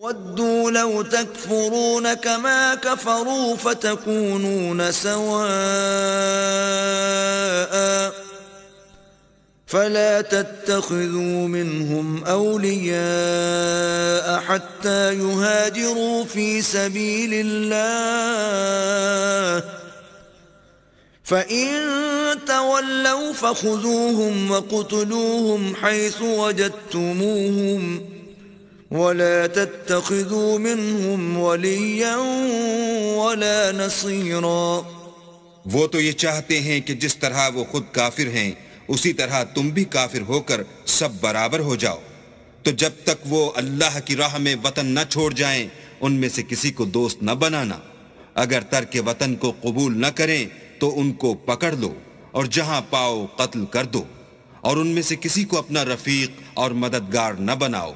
वद्दू लौ तकफुरून कमा कफरू फतकूनून सवाअ फला तत्तखिज़ू मिनहुम औलियाअ हत्ता युहाजिरू फी सबीलिल्लाह फ़इन तवल्लौ फ़ख़ुज़ूहुम वक़्तुलूहुम हैसु वजदतुमूहुम वला तत्तखिज़ू मिनहुम वलिय्यन वला नसीरा। वो तो ये चाहते हैं कि जिस तरह वो खुद काफिर हैं उसी तरह तुम भी काफिर होकर सब बराबर हो जाओ। तो जब तक वो अल्लाह की राह में वतन न छोड़ जाएं, उनमें से किसी को दोस्त न बनाना। अगर तर्क वतन को कबूल न करें तो उनको पकड़ लो और जहां पाओ कत्ल कर दो, और उनमें से किसी को अपना रफीक और मददगार न बनाओ।